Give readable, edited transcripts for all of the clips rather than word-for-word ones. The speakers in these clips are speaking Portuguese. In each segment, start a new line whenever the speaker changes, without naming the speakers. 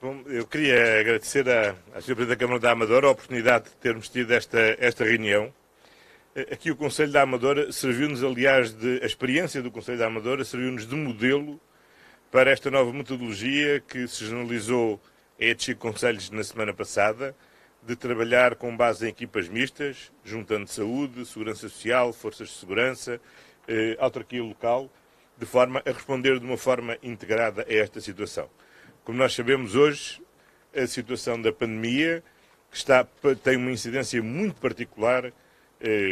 Bom, eu queria agradecer à Sra. Presidente da Câmara da Amadora a oportunidade de termos tido esta reunião. Aqui o Conselho da Amadora serviu-nos, aliás, a experiência do Conselho da Amadora serviu-nos de modelo para esta nova metodologia que se generalizou a estes 5 conselhos na semana passada, de trabalhar com base em equipas mistas, juntando saúde, segurança social, forças de segurança, autarquia local, de forma a responder de uma forma integrada a esta situação. Como nós sabemos hoje, a situação da pandemia tem uma incidência muito particular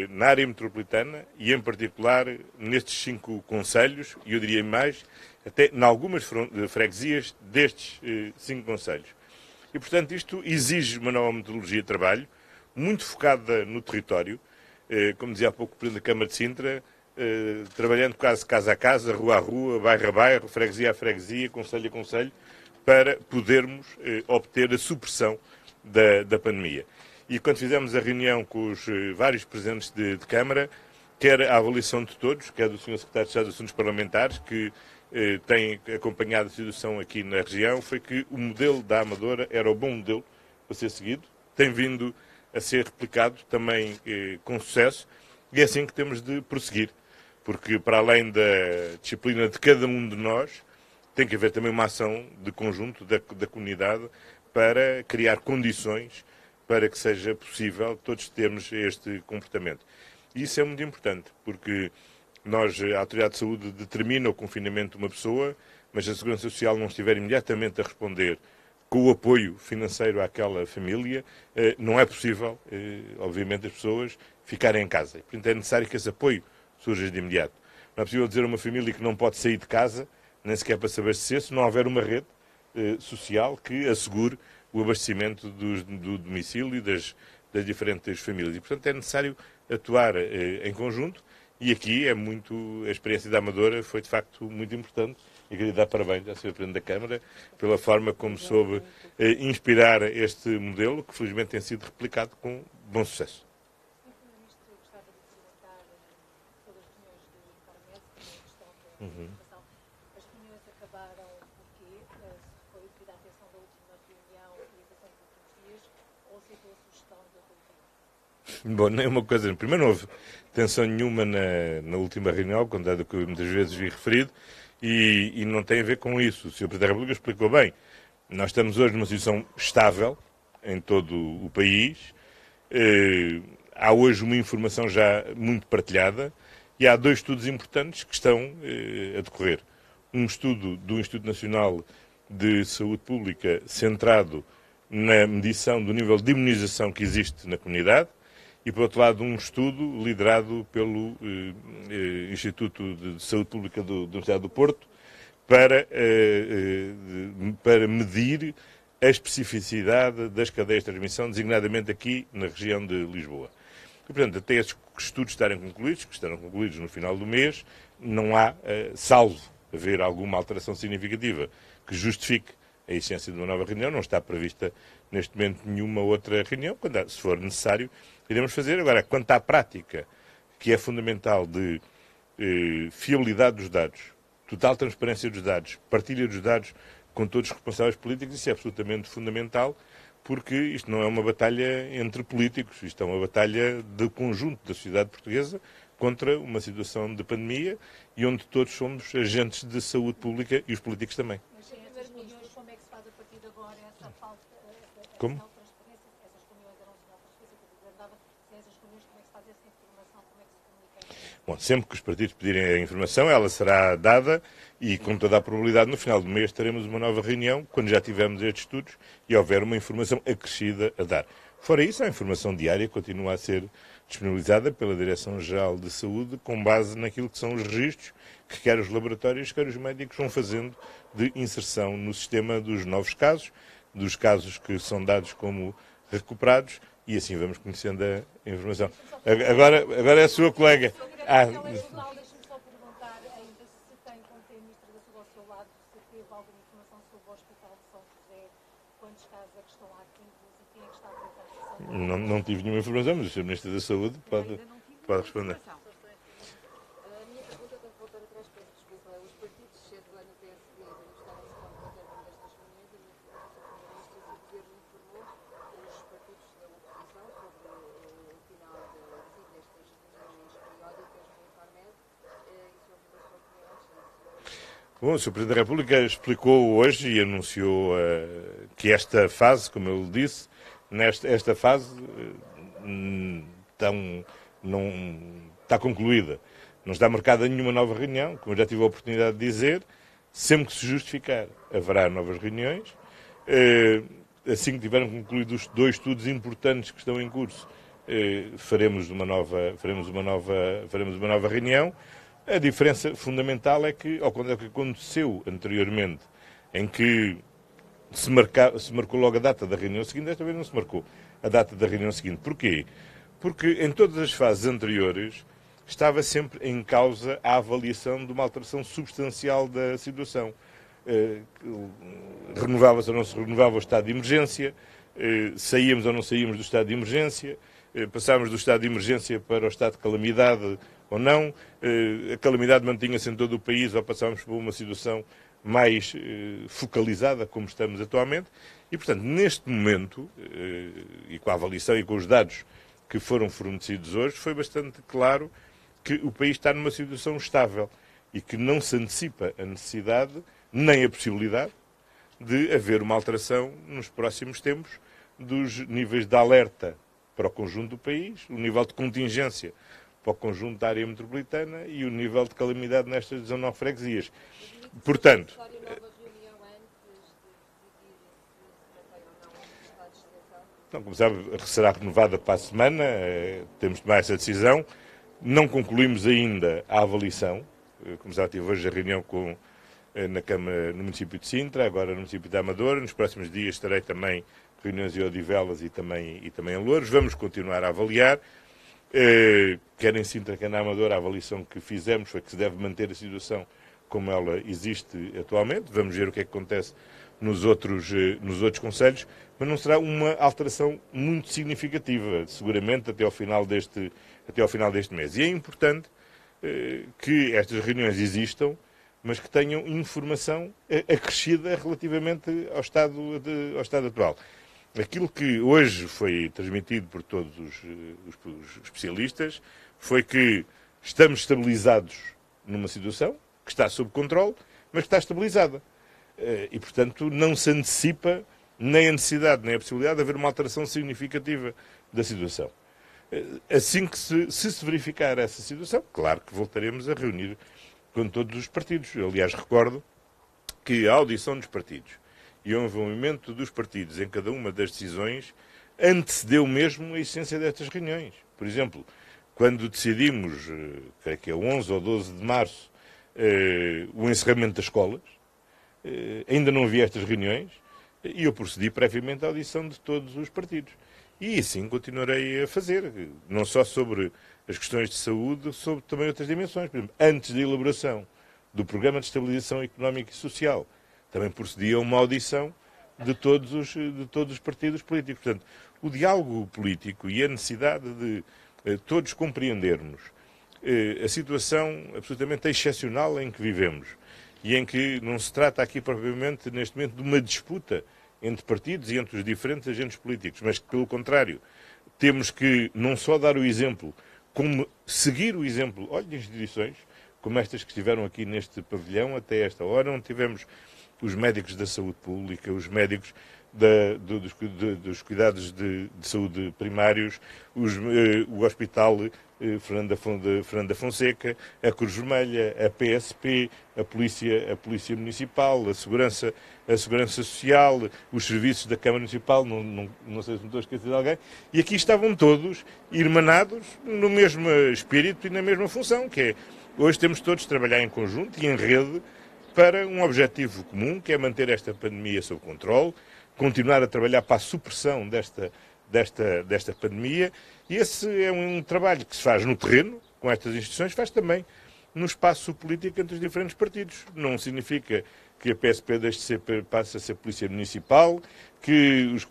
na área metropolitana e, em particular, nestes 5 concelhos, e eu diria mais, até em algumas freguesias destes 5 concelhos. E, portanto, isto exige uma nova metodologia de trabalho, muito focada no território, como dizia há pouco o Presidente da Câmara de Sintra, trabalhando quase casa a casa, rua a rua, bairro a bairro, freguesia a freguesia, concelho a concelho, para podermos obter a supressão da pandemia. E quando fizemos a reunião com os vários presidentes de Câmara, quer a avaliação de todos, quer do Sr. Secretário de Estado dos Assuntos Parlamentares, que tem acompanhado a situação aqui na região, foi que o modelo da Amadora era o bom modelo para ser seguido, tem vindo a ser replicado também com sucesso, e é assim que temos de prosseguir, porque para além da disciplina de cada um de nós, tem que haver também uma ação de conjunto da comunidade para criar condições para que seja possível todos termos este comportamento. E isso é muito importante, porque a Autoridade de Saúde determina o confinamento de uma pessoa, mas a Segurança Social não estiver imediatamente a responder com o apoio financeiro àquela família, não é possível, obviamente, as pessoas ficarem em casa. Portanto, é necessário que esse apoio surja de imediato. Não é possível dizer a uma família que não pode sair de casa, nem sequer para se abastecer, se não houver uma rede social que assegure o abastecimento do domicílio das diferentes famílias. E, portanto, é necessário atuar em conjunto, e aqui a experiência da Amadora foi, de facto, muito importante, e queria dar parabéns à Sra. Presidente da Câmara pela forma como soube inspirar este modelo, que felizmente tem sido replicado com bom sucesso.
As reuniões acabaram porque foi devida à atenção da última reunião e das últimos dias, ou aceitou a sugestão da reunião?
Bom, nem uma coisa. Primeiro, não houve tensão nenhuma na última reunião, contado que muitas vezes vi referido, e não tem a ver com isso. O Sr. Presidente da República explicou bem. Nós estamos hoje numa situação estável em todo o país. Há hoje uma informação já muito partilhada e há 2 estudos importantes que estão a decorrer. Um estudo do Instituto Nacional de Saúde Pública centrado na medição do nível de imunização que existe na comunidade e, por outro lado, um estudo liderado pelo Instituto de Saúde Pública da Universidade do Porto para medir a especificidade das cadeias de transmissão, designadamente aqui na região de Lisboa. E, portanto, até esses estudos estarem concluídos, que estarão concluídos no final do mês, não há, salvo haver alguma alteração significativa que justifique a existência de uma nova reunião, não está prevista neste momento nenhuma outra reunião. Quando, se for necessário, iremos fazer. Agora, quanto à prática, que é fundamental, de fiabilidade dos dados, total transparência dos dados, partilha dos dados com todos os responsáveis políticos, isso é absolutamente fundamental, porque isto não é uma batalha entre políticos, isto é uma batalha do conjunto da sociedade portuguesa contra uma situação de pandemia e onde todos somos agentes de saúde pública e os políticos também.
Mas em essas reuniões, como é que se faz a partir de agora essa falta,
Como?
transparência? Essas reuniões eram sinal de transparência que eu andava, sem essas reuniões, como é que se faz essa informação, como é que se comunica?
Bom, sempre que os partidos pedirem a informação, ela será dada e, com toda a probabilidade, no final do mês teremos uma nova reunião, quando já tivermos estes estudos e houver uma informação acrescida a dar. Fora isso, a informação diária continua a ser disponibilizada pela Direção-Geral de Saúde com base naquilo que são os registros que quer os laboratórios, quer os médicos vão fazendo de inserção no sistema dos novos casos, dos casos que são dados como recuperados, e assim vamos conhecendo a informação. Agora é a sua colega.
Deixe-me só perguntar ainda se tem, quando tem a Ministra da Saúde ao seu lado, se teve alguma informação sobre o Hospital de São José, quantos casos é que estão ativos e quem é que está a tratar disso?
Não tive nenhuma informação, mas o Sr. Ministro da Saúde pode responder.
A minha pergunta tem que voltar atrás, peço desculpa. Os partidos, exceto lá no PSD, manifestaram-se contra o término destas reuniões. A minha pergunta foi
Bom, o Sr. Presidente da República explicou hoje e anunciou que esta fase, como ele disse, esta fase não está concluída. Não está marcada nenhuma nova reunião, como eu já tive a oportunidade de dizer. Sempre que se justificar, haverá novas reuniões. Assim que tiverem concluído os 2 estudos importantes que estão em curso, faremos uma nova reunião. A diferença fundamental é que, ao contrário do que aconteceu anteriormente, em que se marcou logo a data da reunião seguinte, desta vez não se marcou a data da reunião seguinte. Porquê? Porque em todas as fases anteriores estava sempre em causa a avaliação de uma alteração substancial da situação. Renovava-se ou não se renovava o estado de emergência, saíamos ou não saíamos do estado de emergência, passámos do estado de emergência para o estado de calamidade ou não, a calamidade mantinha-se em todo o país ou passámos por uma situação mais focalizada, como estamos atualmente, e, portanto, neste momento, e com a avaliação e com os dados que foram fornecidos hoje, foi bastante claro que o país está numa situação estável e que não se antecipa a necessidade, nem a possibilidade, de haver uma alteração nos próximos tempos dos níveis de alerta para o conjunto do país, o nível de contingência para o conjunto da área metropolitana e o nível de calamidade nestas 19 freguesias. Portanto, não, como sabe, será renovada para a semana, temos de tomar essa decisão. Não concluímos ainda a avaliação. Como sabe, tive hoje a reunião na Câmara, no município de Sintra, agora no município de Amadora. Nos próximos dias terei também reuniões em Odivelas e também em Louros. Vamos continuar a avaliar. Quer em Sintra, quer na Amadora, a avaliação que fizemos foi que se deve manter a situação como ela existe atualmente. Vamos ver o que é que acontece nos outros concelhos, mas não será uma alteração muito significativa, seguramente até ao final deste mês. E é importante que estas reuniões existam, mas que tenham informação acrescida relativamente ao estado atual. Aquilo que hoje foi transmitido por todos os especialistas foi que estamos estabilizados numa situação que está sob controle, mas que está estabilizada. E, portanto, não se antecipa nem a necessidade, nem a possibilidade de haver uma alteração significativa da situação. Assim que se verificar essa situação, claro que voltaremos a reunir com todos os partidos. Aliás, recordo que a audição dos partidos e o envolvimento dos partidos em cada uma das decisões antecedeu mesmo a essência destas reuniões. Por exemplo, quando decidimos, creio que é 11 ou 12 de março, o encerramento das escolas, ainda não havia estas reuniões e eu procedi previamente à audição de todos os partidos. E assim continuarei a fazer, não só sobre as questões de saúde, sobre também outras dimensões. Por exemplo, antes da elaboração do Programa de Estabilização Económica e Social, também procedi a uma audição de todos os partidos políticos. Portanto, o diálogo político e a necessidade de todos compreendermos a situação absolutamente excepcional em que vivemos e em que não se trata aqui propriamente, neste momento, de uma disputa entre partidos e entre os diferentes agentes políticos, mas que, pelo contrário, temos que não só dar o exemplo, como seguir o exemplo, olha, de instituições como estas que estiveram aqui neste pavilhão até esta hora, onde tivemos os médicos da saúde pública, os médicos dos cuidados de saúde primários, o Hospital Fernando da Fonseca, a Cruz Vermelha, a PSP, a Polícia Municipal, a Segurança Social, os serviços da Câmara Municipal, não sei se me estou a esquecer de alguém, e aqui estavam todos irmanados no mesmo espírito e na mesma função, que é, hoje temos todos de trabalhar em conjunto e em rede para um objetivo comum, que é manter esta pandemia sob controle, continuar a trabalhar para a supressão desta pandemia, e esse é um trabalho que se faz no terreno, com estas instituições, faz também no espaço político entre os diferentes partidos. Não significa que a PSP passe a ser Polícia Municipal, que os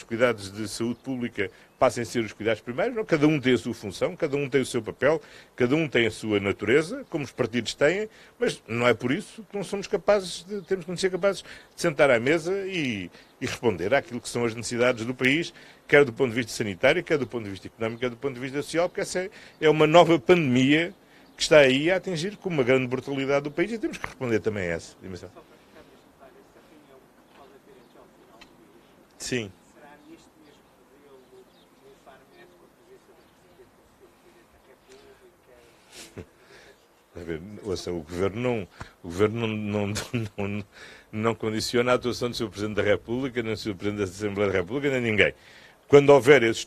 cuidados de saúde pública passem a ser os cuidados primários. Não, cada um tem a sua função, cada um tem o seu papel, cada um tem a sua natureza, como os partidos têm, mas não é por isso que não somos capazes temos que ser capazes de sentar à mesa e responder àquilo que são as necessidades do país, quer do ponto de vista sanitário, quer do ponto de vista económico, quer do ponto de vista social, porque essa é uma nova pandemia que está aí a atingir com uma grande brutalidade do país e temos que responder também a essa dimensão.
Só para ficar mais claro, essa reunião que pode haver até ao final do mês,
Sim.
será neste mesmo modelo do Infarmed com a presença do Presidente da República?
A ver, ouça, o Governo não condiciona a atuação do Sr. Presidente da República, nem do Sr. Presidente da Assembleia da República, nem ninguém. Quando houver esses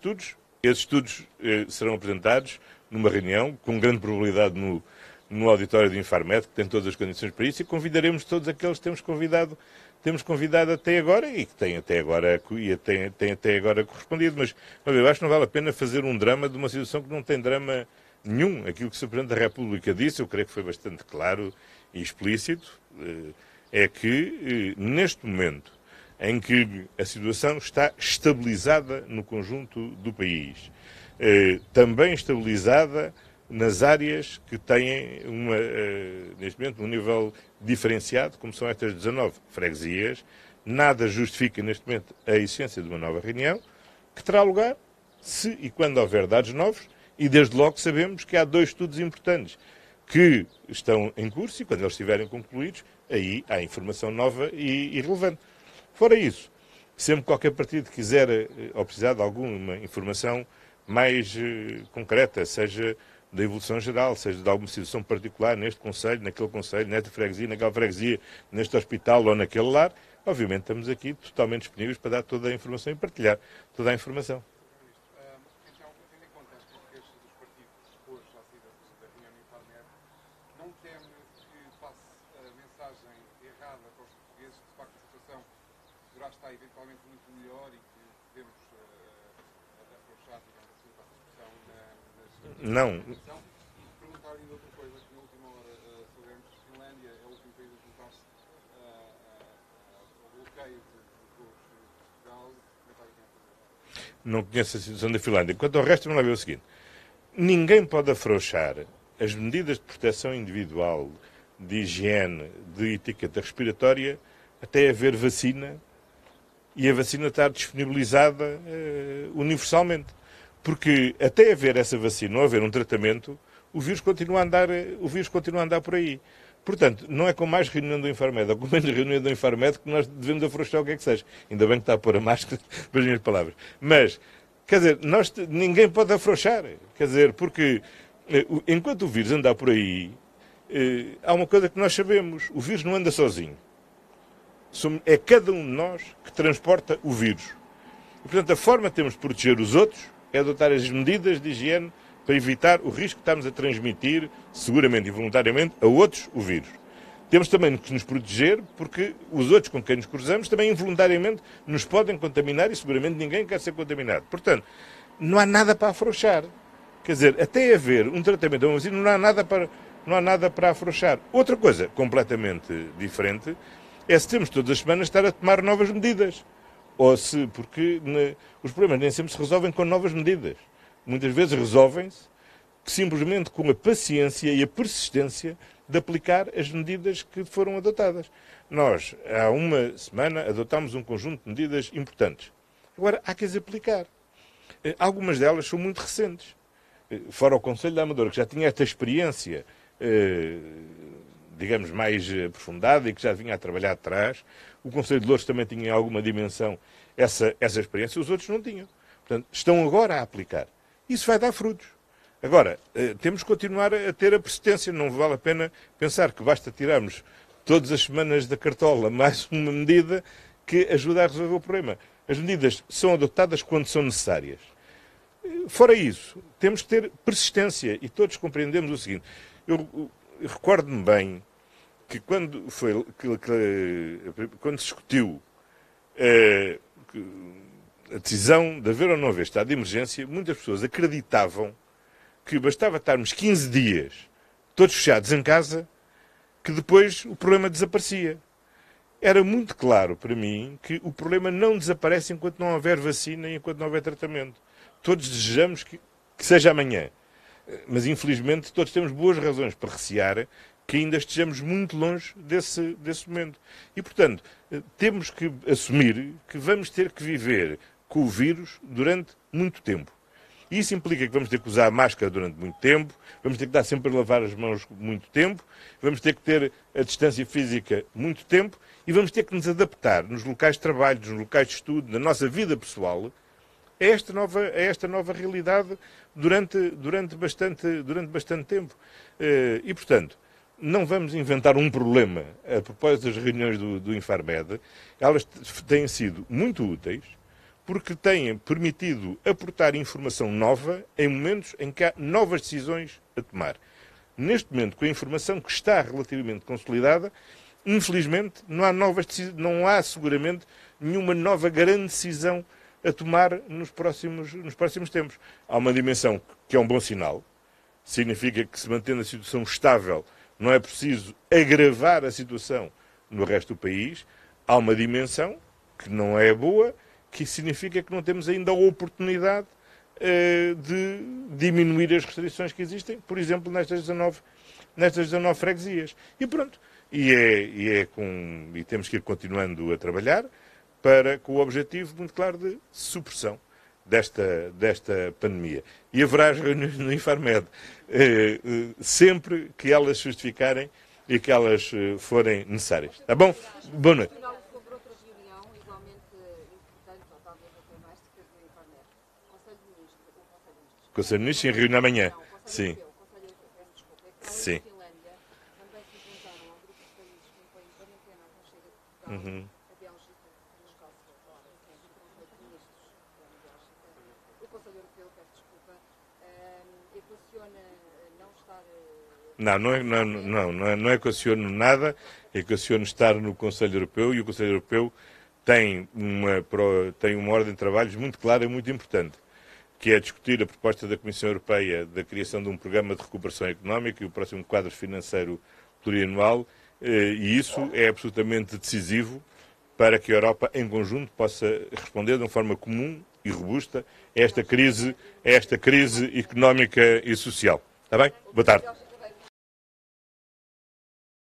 estudos serão apresentados numa reunião, com grande probabilidade no auditório do Infarmed, que tem todas as condições para isso, e convidaremos todos aqueles que temos convidado até agora e que têm até agora correspondido. Mas eu acho que não vale a pena fazer um drama de uma situação que não tem drama nenhum. Aquilo que o Sr. Presidente da República disse, eu creio que foi bastante claro e explícito, é que neste momento em que a situação está estabilizada no conjunto do país, também estabilizada nas áreas que têm neste momento um nível diferenciado, como são estas 19 freguesias, nada justifica neste momento a existência de uma nova reunião, que terá lugar se e quando houver dados novos, e desde logo sabemos que há 2 estudos importantes que estão em curso e quando eles estiverem concluídos, aí há informação nova e relevante. Fora isso, sempre que qualquer partido quiser ou precisar de alguma informação mais concreta, seja da evolução geral, seja de alguma situação particular neste concelho, naquele concelho, nesta freguesia, naquela freguesia, neste hospital ou naquele lar, obviamente estamos aqui totalmente disponíveis para dar toda a informação e partilhar toda a informação.
Então, tendo em conta as críticas dos partidos hoje à saída da reunião do Infarmed, não teme que passe a mensagem errada para os portugueses que, de facto, a situação poderá estar eventualmente muito melhor e que devemos afrouxar, digamos assim, para a discussão
Não.
Perguntar-lhe outra coisa, que na última hora soubemos que a Finlândia é o último país a juntar-se ao bloqueio de voos de Portugal. Comentário que fazer.
Não conheço a situação da Finlândia. Quanto ao resto, vamos lá ver o seguinte. Ninguém pode afrouxar as medidas de proteção individual, de higiene, de etiqueta respiratória, até haver vacina e a vacina estar disponibilizada universalmente. Porque até haver essa vacina ou haver um tratamento, o vírus continua a andar por aí. Portanto, não é com mais reunião do Infarmed ou com menos reunião do Infarmed que nós devemos afrouxar o que é que seja. Ainda bem que está a pôr a máscara para as minhas palavras. Mas, quer dizer, ninguém pode afrouxar. Quer dizer, porque enquanto o vírus anda por aí, há uma coisa que nós sabemos. O vírus não anda sozinho. É cada um de nós que transporta o vírus. E, portanto, a forma que temos de proteger os outros é adotar as medidas de higiene para evitar o risco que estamos a transmitir, seguramente e voluntariamente, a outros o vírus. Temos também que nos proteger, porque os outros com quem nos cruzamos também involuntariamente nos podem contaminar e seguramente ninguém quer ser contaminado. Portanto, não há nada para afrouxar. Quer dizer, até haver um tratamento ou uma vacina, não há nada para afrouxar. Outra coisa completamente diferente é se temos todas as semanas estar a tomar novas medidas. Porque os problemas nem sempre se resolvem com novas medidas. Muitas vezes resolvem-se simplesmente com a paciência e a persistência de aplicar as medidas que foram adotadas. Nós, há uma semana, adotámos um conjunto de medidas importantes. Agora, há que as aplicar. Algumas delas são muito recentes. Fora o Conselho da Amadora, que já tinha esta experiência, digamos, mais aprofundada e que já vinha a trabalhar atrás. O Conselho de Louros também tinha em alguma dimensão essa experiência, os outros não tinham. Portanto, estão agora a aplicar. Isso vai dar frutos. Agora, temos que continuar a ter a persistência. Não vale a pena pensar que basta tirarmos todas as semanas da cartola mais uma medida que ajuda a resolver o problema. As medidas são adotadas quando são necessárias. Fora isso, temos que ter persistência e todos compreendemos o seguinte. Eu recordo-me bem que quando se discutiu a decisão de haver ou não haver estado de emergência, muitas pessoas acreditavam que bastava estarmos 15 dias todos fechados em casa que depois o problema desaparecia. Era muito claro para mim que o problema não desaparece enquanto não houver vacina e enquanto não houver tratamento. Todos desejamos que seja amanhã. Mas, infelizmente, todos temos boas razões para recear que ainda estejamos muito longe desse momento. E, portanto, temos que assumir que vamos ter que viver com o vírus durante muito tempo. E isso implica que vamos ter que usar máscara durante muito tempo, vamos ter que estar sempre a lavar as mãos muito tempo, vamos ter que ter a distância física muito tempo e vamos ter que nos adaptar nos locais de trabalho, nos locais de estudo, na nossa vida pessoal, a esta nova realidade durante bastante tempo. E, portanto, não vamos inventar um problema a propósito das reuniões do Infarmed. Elas têm sido muito úteis porque têm permitido aportar informação nova em momentos em que há novas decisões a tomar. Neste momento, com a informação que está relativamente consolidada, infelizmente, não há seguramente nenhuma nova grande decisão a tomar nos próximos tempos. Há uma dimensão que é um bom sinal. Significa que, se mantendo a situação estável, não é preciso agravar a situação no resto do país. Há uma dimensão que não é boa, que significa que não temos ainda a oportunidade de diminuir as restrições que existem, por exemplo, nestas 19 freguesias. E pronto. E temos que ir continuando a trabalhar com o objetivo muito claro de supressão desta pandemia. E haverá as reuniões no Infarmed sempre que elas justificarem e que elas forem necessárias. Está bom? Boa noite.
Sobre outra reunião, igualmente importante, ou talvez até mais, que do Infarmed. Conselho de Ministros,
O Conselho de Ministros se reúne amanhã.
Não, o Conselho
Sim.
Europeu, o Conselho Europeu, peço desculpa. É que
Sim.
a Finlândia também se juntaram ao grupo de países que impõem quarentena à Conselho de Portugal, a Bélgica e a Escócia. Que é do Conselho de Ministros da Bélgica. O Conselho Europeu, peço desculpa, equaciona não estar...
Não equaciono nada, equaciono estar no Conselho Europeu e o Conselho Europeu tem uma ordem de trabalhos muito clara e muito importante, que é discutir a proposta da Comissão Europeia da criação de um programa de recuperação económica e o próximo quadro financeiro plurianual, e isso é absolutamente decisivo para que a Europa, em conjunto, possa responder de uma forma comum e robusta a esta crise económica e social. Está bem? Boa tarde.